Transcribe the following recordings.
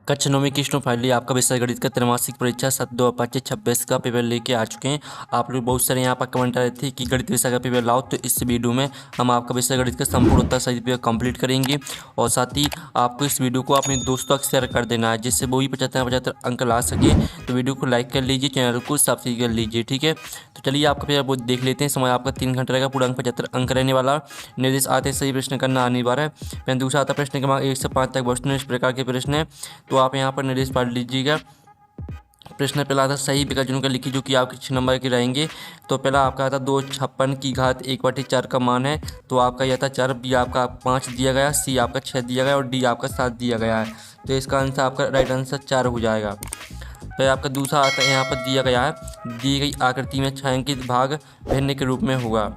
कक्षा 9 की student finally आपका विषय गणित का त्रैमासिक परीक्षा 7/2/25 का पेपर लेके आ चुके हैं। आप लोग बहुत सारे यहाँ पर कमेंट आ रहे थे कि गणित विषय का पेपर लाओ, तो इस वीडियो में हम आपका विषय गणित का संपूर्ण उत्तर सही पेपर कंप्लीट करेंगे। और साथ ही आपको इस वीडियो को अपने दोस्तों तक शेयर कर देना है, जिससे वो भी 75 अंक ला सके। तो वीडियो को लाइक कर लीजिए, चैनल को सब्सक्राइब कर लीजिए, ठीक है। तो चलिए आपका पेपर वो देख लेते हैं। समय आपका 3 घंटे रहेगा, पूरा अंक 75 अंक रहने वाला। निर्देश आते सही प्रश्न करना अनिवार्य है। फिर दूसरा आता प्रश्न क्रमांक 1 से 5 तक प्रश्न, इस प्रकार के प्रश्न है, तो आप यहाँ पर निर्देश पढ़ लीजिएगा। प्रश्न पहला आता सही विकल्प चुनकर लिखिए, जो कि आपके 6 नंबर के रहेंगे। तो पहला आपका आता 256 की घात 1/4 का मान है, तो आपका यह था 4। बी आपका 5 दिया गया, सी आपका 6 दिया गया और डी आपका 7 दिया गया है। तो इसका आंसर आपका राइट आंसर 4 हो जाएगा। फिर आपका दूसरा आता है, यहाँ पर दिया गया है दी गई आकृति में छायांकित भाग भिन्न के रूप में होगा।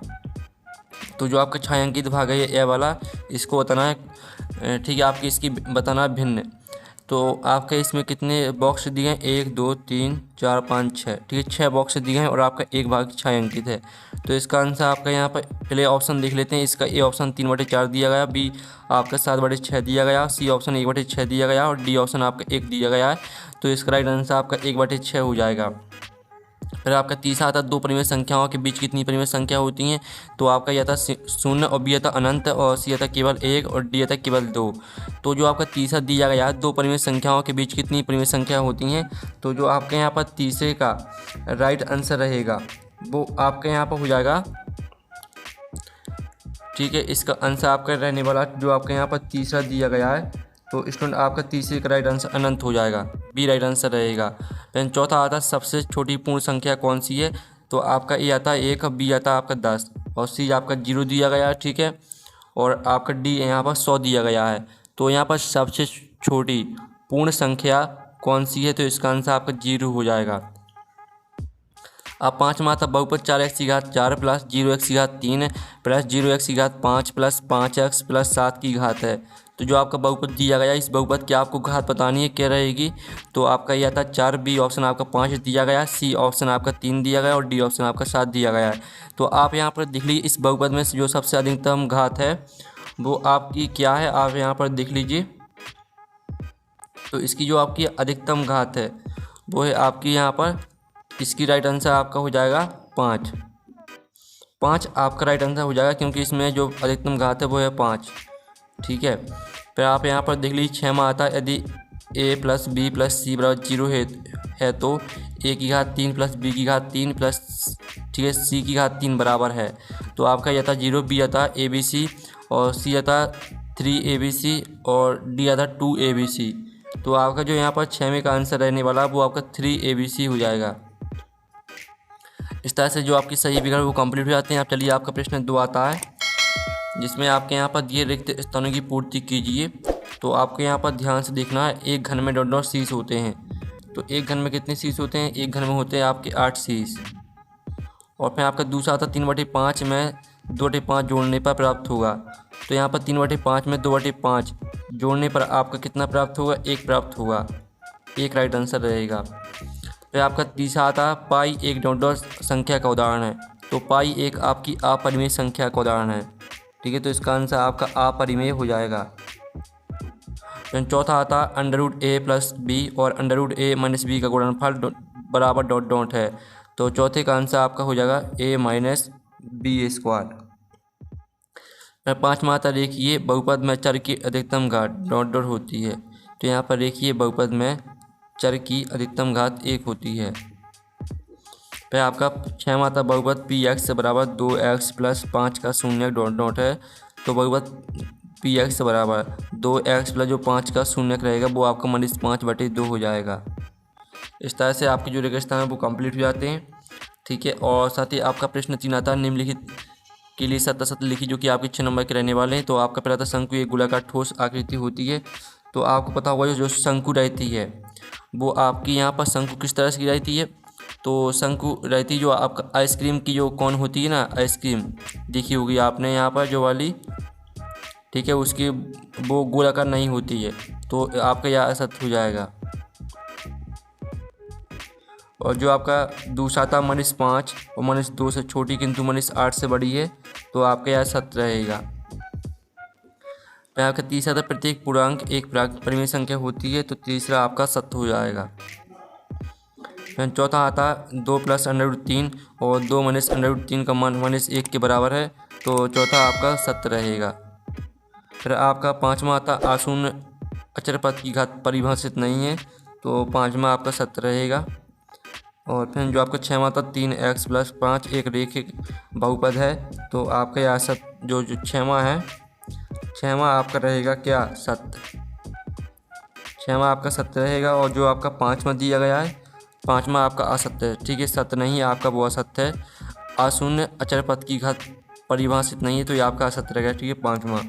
तो जो आपका छायांकित भाग है ये वाला, इसको बताना है, ठीक है। आपकी इसकी बताना है भिन्न। तो आपके इसमें कितने बॉक्स दिए हैं? 1 2 3 4 5 6, ठीक है। 6 बॉक्स दिए हैं और आपका एक भाग छायांकित है। तो इसका आंसर आपका यहाँ पर पहले ऑप्शन देख लेते हैं। इसका ए ऑप्शन 3/4 दिया गया, बी आपका 7/6 दिया गया, सी ऑप्शन 1/6 दिया गया और डी ऑप्शन आपका 1 दिया गया है। तो इसका राइट आंसर आपका 1/6 हो जाएगा। फिर आपका तीसरा आता 2 परिमेय संख्याओं के बीच कितनी परिमेय संख्या होती हैं? तो आपका यह था 0 और बी था अनंत और सी था केवल 1 और डी था केवल 2। तो जो आपका तीसरा दिया गया है 2 परिमेय संख्याओं के बीच कितनी परिमेय संख्या होती हैं? तो जो आपके यहाँ पर तीसरे का राइट आंसर रहेगा वो आपके यहाँ पर हो जाएगा, ठीक है। इसका आंसर आपका रहने वाला जो आपके यहाँ पर तीसरा दिया गया है, तो स्टूडेंट आपका तीसरे का राइट आंसर अनंत हो जाएगा, बी राइट आंसर रहेगा। फिर चौथा आता सबसे छोटी पूर्ण संख्या कौन सी है? तो आपका ए आता है 1, बी आता है आपका 10 और सी आपका 0 दिया गया है, ठीक है। और आपका डी यहाँ पर 100 दिया गया है। तो यहाँ पर सबसे छोटी पूर्ण संख्या कौन सी है? तो इसका आंसर आपका 0 हो जाएगा। अब पाँचवा आता बहुपद 4x की घात 4 प्लस 0x की घात 3 प्लस 0x की घात 5 प्लस 5x प्लस 7 की घात है। तो जो आपका बहुपद दिया गया, इस बहुपद की आपको घात बतानी है, क्या रहेगी? तो आपका यह था 4, बी ऑप्शन आपका 5 दिया गया, सी ऑप्शन आपका 3 दिया गया और डी ऑप्शन आपका 7 दिया गया है। तो आप यहाँ पर देख लीजिए, इस बहुपद में जो सबसे अधिकतम घात है वो आपकी क्या है, आप यहाँ पर देख लीजिए। तो इसकी जो आपकी अधिकतम घात है वो है आपकी यहाँ पर, इसकी राइट आंसर आपका हो जाएगा 5। 5 आपका राइट आंसर हो जाएगा, क्योंकि इसमें जो अधिकतम घात है वो है 5, ठीक है। फिर आप यहाँ पर देख लीजिए 6 में आता है, यदि a प्लस बी प्लस सी बराबर 0 है तो a की घात 3 प्लस b की घात 3 प्लस, ठीक है, c की घात 3 बराबर है। तो आपका यह था 0, b आता ABC और c आता 3ABC और d आता 2ABC। तो आपका जो यहाँ पर 6 में का आंसर रहने वाला वो आपका 3ABC हो जाएगा। इस तरह से जो आपकी सही विकल्प वो कंप्लीट हो जाते हैं। आप चलिए आपका प्रश्न 2 आता है, जिसमें आपके यहाँ पर दिए रिक्त स्थानों की पूर्ति कीजिए। तो आपके यहाँ पर ध्यान से देखना है, एक घन में डॉट डॉट शीश होते हैं। तो एक घन में कितने शीश होते हैं? एक घन में होते हैं आपके 8 शीश। और फिर आपका दूसरा आता 3/5 में 2/5 जोड़ने पर प्राप्त होगा। तो यहाँ पर 3/5 में 2/5 जोड़ने पर आपका कितना प्राप्त होगा? 1 प्राप्त होगा, 1 राइट आंसर रहेगा। फिर आपका तीसरा आता है पाई एक डॉट डॉट संख्या का उदाहरण है। तो पाई एक आपकी अपरिमेय संख्या का उदाहरण है, ठीक है। तो इसका आंसर आपका अपरिमेय हो जाएगा। फिर चौथा आता है √a प्लस बी और √a माइनस बी का गुणनफल बराबर डॉट डॉट है। तो चौथे का आंसर आपका हो जाएगा a माइनस बी स्क्वायर। फिर पाँचवा आता देखिए बहुपद में चर की अधिकतम घात डॉट डॉट होती है। तो यहाँ पर देखिए बहुपद में चर की अधिकतम घात 1 होती है। फिर आपका 6 आता बहुपद px बराबर 2x प्लस 5 का शून्य डॉट डॉट है। तो बहुपद px बराबर 2x प्लस जो 5 का शून्य रहेगा वो आपका -5/2 हो जाएगा। इस तरह से आपके जो रेगिस्तान है वो कंप्लीट हो जाते हैं, ठीक है। और साथ ही आपका प्रश्न 3 आता है निम्नलिखित के लिए सत्य सत्य लिखी, जो कि आपके 6 नंबर के रहने वाले हैं। तो आपका पहला था शंकु एक गोलाकार ठोस आकृति होती है। तो आपको पता होगा जो शंकु रहती है वो आपकी यहाँ पर शंकु किस तरह से रहती है? तो शंकु रहती जो आपका आइसक्रीम की जो कौन होती है ना, आइसक्रीम देखी होगी आपने यहाँ पर जो वाली, ठीक है, उसकी वो गोलाकार नहीं होती है। तो आपका यह असत्य हो जाएगा। और जो आपका दूसरा था -5 और -2 से छोटी किंतु -8 से बड़ी है, तो आपका यह सत्य रहेगा। फिर आपका तीसरा था प्रत्येक पूर्णांक एक परिमेय संख्या होती है, तो तीसरा आपका सत्य हो जाएगा। फिर चौथा आता 2 + √3 और 2 - √3 का मान -1 के बराबर है, तो चौथा आपका सत्य रहेगा। फिर आपका पाँचवा आता आशून्य अचर पद की घात परिभाषित नहीं है, तो पाँचवा आपका सत्य रहेगा। और फिर जो आपका छठवां था 3x + 5 एक रेखिक बहुपद है, तो आपका यह सत्य जो छठवां है, छठवां आपका रहेगा क्या सत्य, छठवां आपका सत्य रहेगा। और जो आपका पाँचवां दिया गया है, पाँचवां आपका असत्य है। ठीक है, सत्य नहीं है आपका, वो असत्य है। अशून्य अचर पद की घात परिभाषित नहीं है, तो ये आपका असत्य रहेगा। ठीक है, पाँचवां।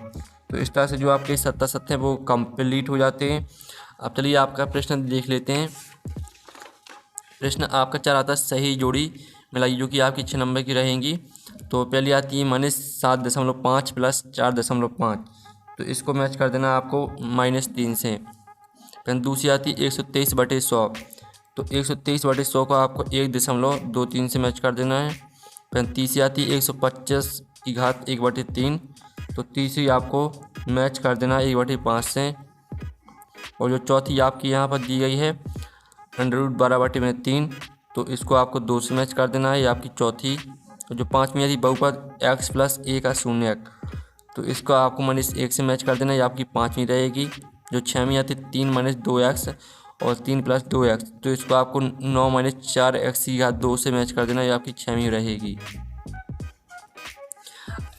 तो इस तरह से जो आपके सत्य सत्य हैं वो कंप्लीट हो जाते हैं। अब चलिए आपका प्रश्न देख लेते हैं। प्रश्न आपका 4 आता है सही जोड़ी मिलाई, जो कि आपकी 6 नंबर की रहेंगी। तो पहली आती है -7.5 + 4.5, तो इसको मैच कर देना आपको -3 से। फिर दूसरी आती है 123/100, तो 123/100 को आपको 1.23 से मैच कर देना है। फिर तीसरी आती है 125 की घात 1/3, तो तीसरी आपको मैच कर देना है 1/5 से। और जो चौथी आपकी यहाँ पर दी गई है √12/3, तो इसको आपको 2 से मैच कर देना है, ये आपकी चौथी। तो जो पाँचवीं आती बहुपद x + 1 का शून्यक, तो इसको आपको -1 से मैच कर देना है, ये आपकी पाँचवीं रहेगी। जो छठवीं आती 3 - 2x और 3 + 2x, तो इसको आपको 9 - 4x की घात 2 से मैच कर देना, ये आपकी छठवीं रहेगी।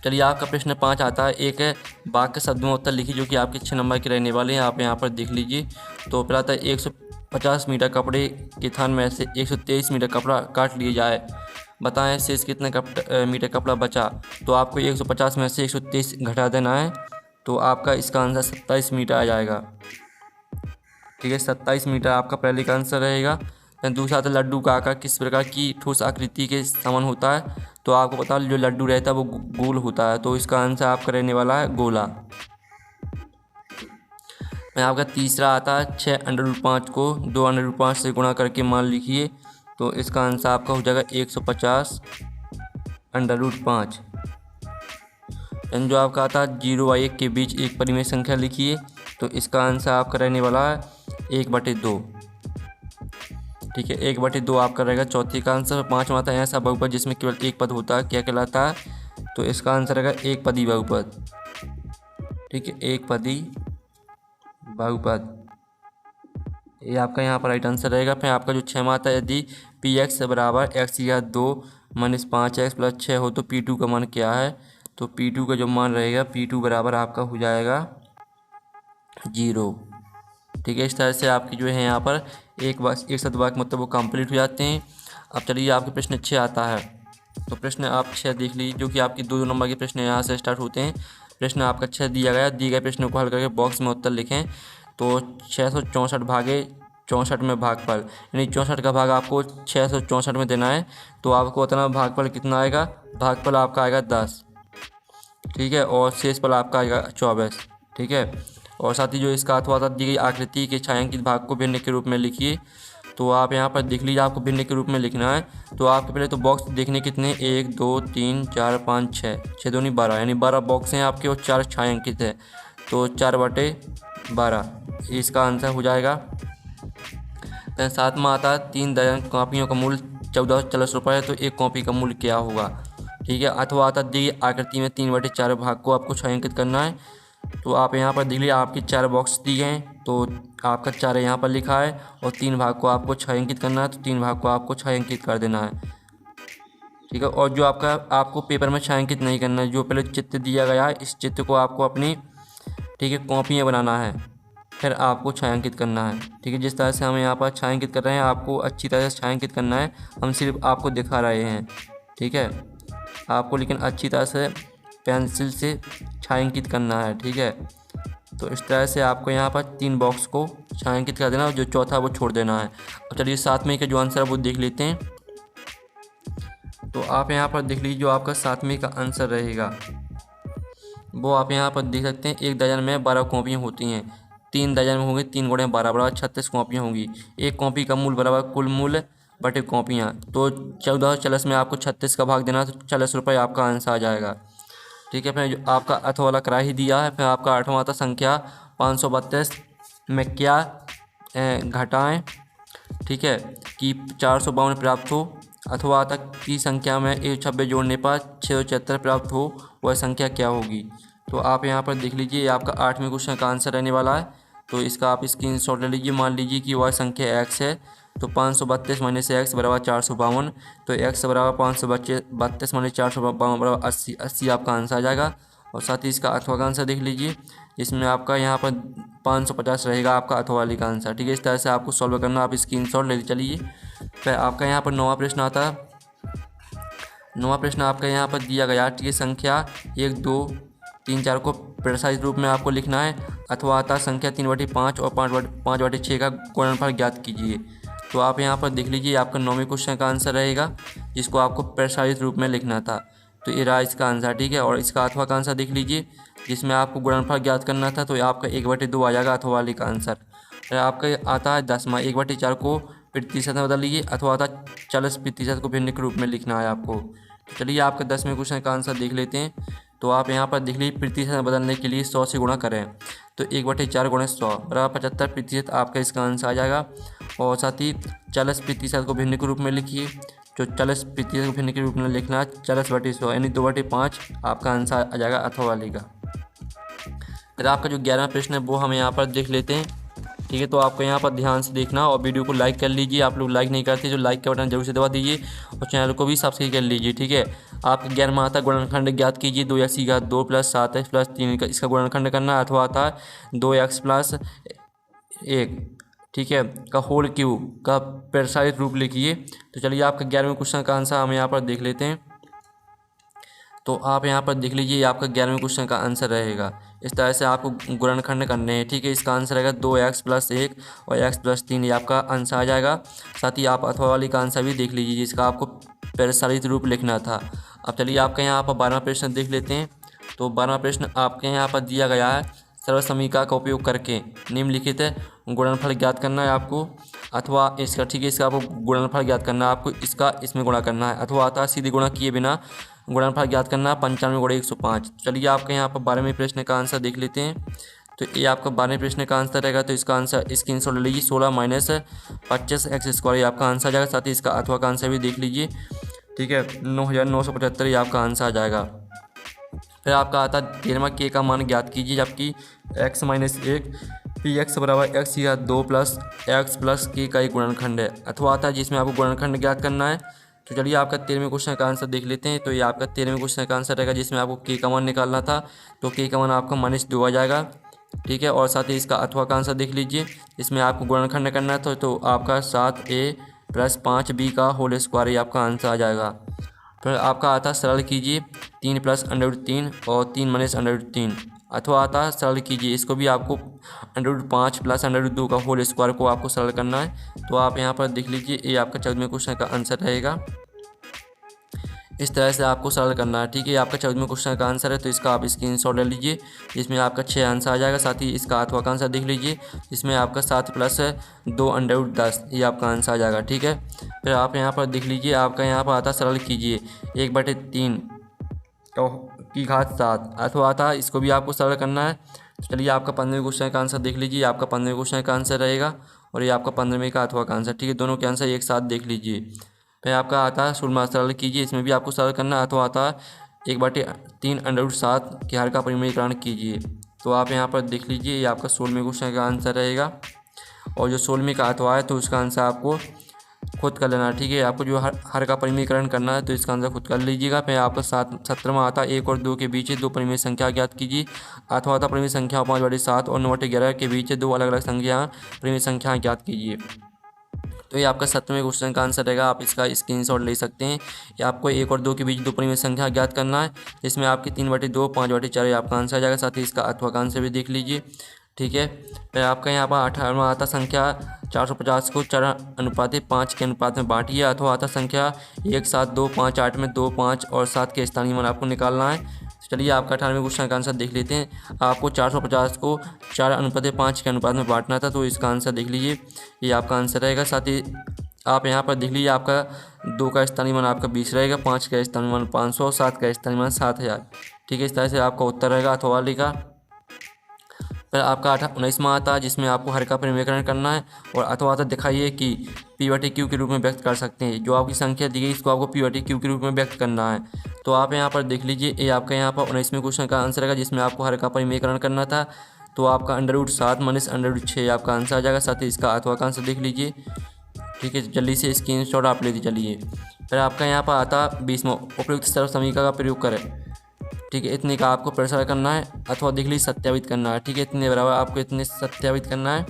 चलिए आपका प्रश्न 5 आता है एक वाक्य शब्द में उत्तर लिखिए, जो कि आपके 6 नंबर के रहने वाले हैं। आप यहाँ पर देख लीजिए। तो पहला आता है 150 मीटर कपड़े के थान में से 123 मीटर कपड़ा काट लिया जाए, बताएं शेष कितने मीटर कपड़ा बचा। तो आपको 150 में से 123 घटा देना है, तो आपका इसका आंसर 27 मीटर आ जाएगा। ठीक है, 27 मीटर आपका पहले का आंसर रहेगा। दूसरा आता है लड्डू का आकार किस प्रकार की ठोस आकृति के समान होता है, तो आपको पता है जो लड्डू रहता है वो गोल होता है, तो इसका आंसर आपका रहने वाला है गोला। आपका तीसरा आता है 6 √5 को 2 √5 से गुणा करके मान लिखिए, तो इसका आंसर आपका हो जाएगा 150 √5। जो आपका आता है 0 और 1 के बीच एक परिमेय संख्या लिखिए, तो इसका आंसर आपका रहने वाला है 1/2। ठीक है, 1/2 आपका रहेगा चौथी का आंसर। पाँचवा आता है ऐसा बहुपद जिसमें केवल एक पद होता है, क्या कहलाता है, तो इसका आंसर रहेगा एक पदी बहुपद। ठीक है, एक पदी बहुपद, ये आपका यहाँ पर राइट आंसर रहेगा। फिर आपका जो छठवां आता है यदि px = x की घात 2 - 5x + 6 हो, तो p2 का मान क्या है। तो p2 का जो मान रहेगा, p2 बराबर आपका हो जाएगा 0। ठीक है, इस तरह से आपकी जो है यहाँ पर एक साथ वाक्य मतलब वो कंप्लीट हो जाते हैं। अब चलिए आपके प्रश्न 6 आता है। तो प्रश्न आप 6 देख लीजिए, जो कि आपकी 2 नंबर के प्रश्न यहाँ से स्टार्ट होते हैं। प्रश्न आपका 6 दिया गया, दिए गए प्रश्न को हल करके बॉक्स में उत्तर लिखें। तो 664 भागे 64 में भागफल, यानी 64 का भाग आपको 664 में देना है, तो आपको उतना भागफल कितना आएगा, भागफल आपका आएगा 10। ठीक है, और शेषफल आपका आएगा 24। ठीक है, और साथ ही जो इसका अथवा दी गई आकृति के छायांकित भाग को भिन्न के रूप में लिखिए। तो आप यहाँ पर देख लीजिए, आपको भिन्न के रूप में लिखना है। तो आपके पहले तो बॉक्स देखने कितने, 1 2 3 4 5 6, 6 दूनी 12, यानी 12 बॉक्स हैं आपके और 4 छायांकित है, तो 4/12 इसका आंसर हो जाएगा। फिर सातवां आता है 3 दर्जन कॉपियों का मूल्य 1440 रुपये है, तो एक कॉपी का मूल्य क्या होगा। ठीक है, अथवा आता दी आकृति में 3/4 भाग को आपको छायांकित करना है। तो आप यहाँ पर देख लीजिए, आपके 4 बॉक्स दिए हैं, तो आपका 4 यहाँ पर लिखा है और 3 भाग को आपको छायांकित करना है, तो 3 भाग को आपको छायांकित कर देना है। ठीक है, और जो आपको पेपर में छायांकित नहीं करना है, जो पहले चित्र दिया गया है इस चित्र को आपको अपनी ठीक है कॉपियाँ बनाना है, फिर आपको छायांकित करना है। ठीक है, जिस तरह से हम यहाँ पर छायांकित कर रहे हैं, आपको अच्छी तरह से छायांकित करना है, हम सिर्फ आपको दिखा रहे हैं। ठीक है, आपको लेकिन अच्छी तरह से पेंसिल से छायांकित करना है। ठीक है, तो इस तरह से आपको यहाँ पर 3 बॉक्स को छायांकित कर देना और जो चौथा वो छोड़ देना है। अब चलिए 7वें का जो आंसर है वो देख लेते हैं। तो आप यहाँ पर देख लीजिए, जो आपका 7वें का आंसर रहेगा वो आप यहाँ पर देख सकते हैं। 1 दर्जन में 12 कॉपियाँ होती हैं, 3 दर्जन में होंगी 3 × 12 बराबर 36 कॉपियाँ होंगी। एक कॉपी का मूल्य बराबर कुल मूल्य बटे कॉपियाँ, तो 1440 में आपको 36 का भाग देना, तो 40 रुपये आपका आंसर आ जाएगा। ठीक है। फिर जो आपका अथ वाला करा ही दिया है। फिर आपका आठवां आता संख्या 532 में क्या घटाएं, ठीक है, कि 452 प्राप्त हो, अथवा तक की संख्या में 126 जोड़ने पर 676 प्राप्त हो, वह संख्या क्या होगी। तो आप यहाँ पर देख लीजिए, ये आपका 8वें क्वेश्चन का आंसर रहने वाला है। तो इसका आप स्क्रीनशॉट ले लीजिए। मान लीजिए कि वह संख्या x है, तो 532 माइनस एक्स बराबर 452, तो x बराबर 532 माइनस 452 बराबर 80, 80 आपका आंसर आ जाएगा। और साथ ही इसका अथवा का आंसर देख लीजिए, इसमें आपका यहाँ पर 550 रहेगा आपका अथवा वाली का आंसर। ठीक है, इस तरह से आपको सॉल्व करना, आप स्क्रीनशॉट ले चलिए। फिर आपका यहाँ पर 9वां प्रश्न आता है। 9वां प्रश्न आपका यहाँ पर दिया गया, ठीक है, संख्या 1 2 3 4 को प्रेसाइज रूप में आपको लिखना है, अथवा आता संख्या 3/5 और 5/6 का गुणनफल ज्ञात कीजिए। तो आप यहाँ पर देख लीजिए, आपका 9वें क्वेश्चन का आंसर रहेगा, जिसको आपको प्रेसाइज रूप में लिखना था। तो ये रहा इसका आंसर, ठीक है। और इसका अथवा का आंसर देख लीजिए, जिसमें आपको गुणनफल ज्ञात करना था, तो ये आपका 1/2 आ जाएगा अथवा वाली का आंसर। फिर आपका आता है 10वां, 1/4 को प्रतिशत में बदल लीजिए, अथवा आता 40% को भिन्न के रूप में लिखना है आपको। तो चलिए आपका 10वें क्वेश्चन का आंसर देख लेते हैं। तो आप यहाँ पर देख लीजिए, प्रतिशत में बदलने के लिए 100 से गुणा करें, तो 1/4 गुणे 100 बराबर 75% आपका इसका आंसर आ जाएगा। और साथ ही 40% को भिन्न के रूप में लिखिए, जो 40% को भिन्न के रूप में लिखना है 40/100 यानी 2/5 आपका आंसर आ जाएगा अथवा वाली का। फिर आपका जो 11वां प्रश्न है वो हम यहाँ पर देख लेते हैं। ठीक है, तो आपको यहाँ पर ध्यान से देखना और वीडियो को लाइक कर लीजिए। आप लोग लाइक नहीं करते, जो लाइक का बटन जरूर से दबा दीजिए और चैनल को भी सब्सक्राइब कर लीजिए। ठीक है, आपका 11वां आता गुणनखंड ज्ञात कीजिए, 2x की घात 2 + 7x + 3 का इसका गुणनखंड करना है, अथवा आता है 2x + 1, ठीक है, का होल क्यूब का प्रेसाइज रूप लिखिए। तो चलिए आपका 11वें क्वेश्चन का आंसर हम यहाँ पर देख लेते हैं। तो आप यहाँ पर देख लीजिए, आपका 11वें क्वेश्चन का आंसर रहेगा। इस तरह से आपको गुणनखंड करने हैं। ठीक है, इसका आंसर रहेगा 2x + 1 और x + 3, ये आपका आंसर आ जाएगा। साथ ही आप अथवा वाली का आंसर भी देख लीजिए, जिसका आपको प्रेसाइज रूप लिखना था। अब चलिए आपका यहाँ पर 12वां प्रश्न देख लेते हैं। तो 12वां प्रश्न आपके यहाँ पर दिया गया है, सर्वसमीका का उपयोग करके निम्नलिखित गुणनफल ज्ञात करना है आपको, अथवा इसका, ठीक है, इसका आपको गुणनफल ज्ञात करना है, आपको इसका इसमें गुणा करना है, अथवा आता है सीधे गुणा किए बिना गुणनफल ज्ञात करना है 95 × 105। चलिए आपके यहाँ पर 12वें प्रश्न का आंसर देख लेते हैं। तो ये आपका 12वें प्रश्न का आंसर रहेगा। तो इसका आंसर स्क्रीनशॉट ले लीजिए, 16 - 25x² ये आपका आंसर आ जाएगा। साथ ही इसका अथवा का आंसर भी देख लीजिए। ठीक है, 9975 ये आपका आंसर आ जाएगा। फिर आपका आता है 13वां, k का मान ज्ञात कीजिए, जबकि x - 1 px बराबर x या 2 + x + k का एक गुणनखंड है, अथवा आता है जिसमें आपको गुणनखंड ज्ञात करना है। तो चलिए आपका 13वें क्वेश्चन का आंसर देख लेते हैं। तो ये आपका 13वें क्वेश्चन का आंसर रहेगा, जिसमें आपको k का मान निकालना था। तो k का मान आपका -2 आ जाएगा। ठीक है, और साथ ही इसका अथवा का आंसर देख लीजिए, इसमें आपको गुणनखंड करना था। तो आपका 7a + 5b का होल स्क्वायर, ये आपका आंसर आ जाएगा। फिर आपका आता है सरल कीजिए, 3 + √3 और 3 - √3, अथवा आता है सरल कीजिए, इसको भी आपको √5 + √2 का होल स्क्वायर को आपको सरल करना है। तो आप यहाँ पर देख लीजिए, ये आपका 14वें क्वेश्चन का आंसर रहेगा। इस तरह से आपको सरल करना है। ठीक है, आपका 14वें क्वेश्चन का आंसर है। तो इसका आप स्क्रीनशॉट ले लीजिए, इसमें आपका 6 आंसर आ जाएगा। साथ ही इसका अथवा का आंसर देख लीजिए, इसमें आपका 7 + 2 √10 ये आपका आंसर आ जाएगा। ठीक है, फिर आप यहाँ पर देख लीजिए, आपका यहाँ पर आता सरल कीजिए 1/3 की घात 7, अथवा आता इसको भी आपको सरल करना है। तो चलिए आपका 15वें क्वेश्चन का आंसर देख लीजिए, आपका 15वें क्वेश्चन का आंसर रहेगा, और ये आपका 15वें का अथवा का आंसर। ठीक है, दोनों के आंसर एक साथ देख लीजिए। फिर आपका आता है सूत्र सरल कीजिए, इसमें भी आपको सरल करना है, अथवा आता है 1/3 √7 के हर का परिमेयीकरण कीजिए। तो आप यहाँ पर देख लीजिए, ये आपका 16वें क्वेश्चन का आंसर रहेगा, और जो 16वें का अथवा है तो उसका आंसर आपको खुद कर लेना है। ठीक है, आपको जो हर का परिमेयीकरण करना है तो इसका आंसर खुद कर लीजिएगा। फिर आपका 17वां आता है 1 और 2 के बीच 2 परिमेय संख्या ज्ञात कीजिए, अथवा आता परिमेय संख्या 5/7 और 9/11 के बीच 2 अलग अलग संख्या परिमेय संख्या ज्ञात कीजिए। तो ये आपका 7वें क्वेश्चन का आंसर रहेगा। आप इसका स्क्रीनशॉट ले सकते हैं। ये आपको 1 और 2 के बीच 2 परिमेय संख्या ज्ञात करना है, इसमें आपकी 3/2 5/4 आपका आंसर आ जाएगा। साथ ही इसका अथवा का आंसर भी देख लीजिए। ठीक है, फिर आपका यहाँ पर 18वां आता संख्या 450 को 4:5 के अनुपात में बांटिए, अथवा आता संख्या 1 7 2 5 8 में 2 5 और 7 के स्थानीय मान आपको निकालना है। चलिए आपका 18वें क्वेश्चन का आंसर देख लेते हैं। आपको 450 को 4:5 के अनुपात में बांटना था, तो इसका आंसर देख लीजिए, ये आपका आंसर रहेगा। साथ ही आप यहाँ पर देख लीजिए, आपका 2 का स्थानीय मान आपका 20 रहेगा, 5 का स्थानीय मान 500 और 7 का स्थानीय मान 7000। ठीक है, इस तरह से आपका उत्तर रहेगा अथवा वाली का। फिर आपका 19वां आता है जिसमें आपको हर का परिमेयकरण करना है और अथवा आता दिखाइए कि P/Q के रूप में व्यक्त कर सकते हैं। जो आपकी संख्या दी गई इसको आपको P/Q के रूप में व्यक्त करना है। तो आप यहाँ पर देख लीजिए, ये आपका यहाँ पर 19वें क्वेश्चन का आंसर रहेगा जिसमें आपको हर का परिमेयकरण करना था। तो आपका √7 माइनस √6 आपका आंसर आ जाएगा। साथ ही इसका अथवा का आंसर देख लीजिए। ठीक है, जल्दी से स्क्रीनशॉट आप ले चलिए। फिर आपका यहाँ पर आता 20वां, उपयुक्त सर्व समीकरण का प्रयोग करें। ठीक है, इतने का आपको प्रसार करना है अथवा देख लीजिए सत्यापित करना है। ठीक है, इतने बराबर आपको इतने सत्यापित करना है।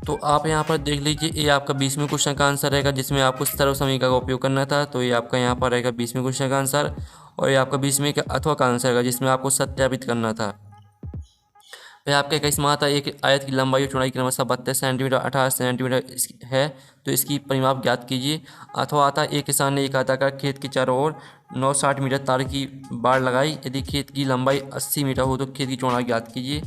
तो आप यहाँ पर देख लीजिए, ये आपका 20वें क्वेश्चन का आंसर रहेगा जिसमें आपको सर्व समीकरण का उपयोग करना था। तो ये आपका यहाँ पर रहेगा 20वें क्वेश्चन का आंसर और ये आपका 20वें का अथवा का आंसर रहेगा जिसमें आपको सत्यापित करना था। फिर आपका 21वां आता है, एक आयत की लंबाई और चौड़ाई क्रमशः 32 सेंटीमीटर 18 सेंटीमीटर है, तो इसकी परिमाप ज्ञात कीजिए। अथवा आता है, एक किसान ने एक आयताकार खेत के चारों ओर 960 मीटर तार की बाड़ लगाई। यदि खेत की लंबाई 80 मीटर हो तो खेत की चौड़ाई ज्ञात कीजिए।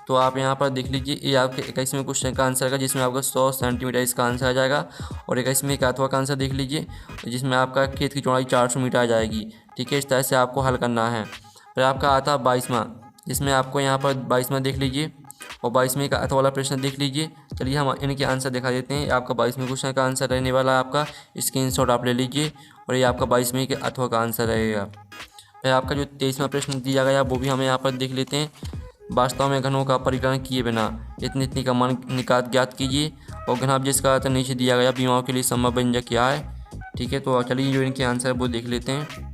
तो आप यहाँ पर देख लीजिए, ये आपके 21वें क्वेश्चन का आंसर है जिसमें आपका 100 सेंटीमीटर इसका आंसर आ जाएगा। और 21वें का अथवा का आंसर देख लीजिए जिसमें आपका खेत की चौड़ाई 400 मीटर आ जाएगी। ठीक है, इस तरह से आपको हल करना है। फिर आपका आता है 22वां, जिसमें आपको यहाँ पर 22वां देख लीजिए और 22वें का अथवा वाला प्रश्न देख लीजिए। चलिए हम इनके आंसर दिखा देते हैं। आपका 22वें क्वेश्चन का आंसर रहने वाला है, आपका स्क्रीनशॉट आप ले लीजिए और ये आपका 22वें के अथवा का आंसर रहेगा। फिर आपका जो 23वां प्रश्न दिया गया वो भी हमें यहाँ पर देख लेते हैं। वास्तव में घनों का परिकलन किए बिना इतनी का मान निकात ज्ञात कीजिए और घनाभ जिसका अर्थ नीचे दिया गया बीमाओं के लिए संभव व्यंजक क्या है। ठीक है, तो चलिए जो इनके आंसर है वो देख लेते हैं।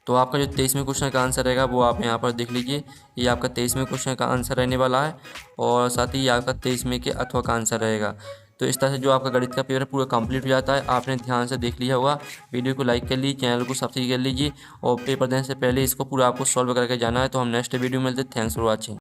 तो आपका जो 23वें क्वेश्चन का आंसर रहेगा वो आप यहाँ पर देख लीजिए, ये आपका 23वें क्वेश्चन का आंसर रहने वाला है और साथ ही आपका 23वें के अथवा का आंसर रहेगा। तो इस तरह से जो आपका गणित का पेपर पूरा कंप्लीट हो जाता है। आपने ध्यान से देख लिया होगा। वीडियो को लाइक कर लीजिए, चैनल को सब्सक्राइब कर लीजिए और पेपर देने से पहले इसको पूरा आपको सॉल्व करके जाना है। तो हम नेक्स्ट वीडियो में मिलते हैं। Thanks for watching.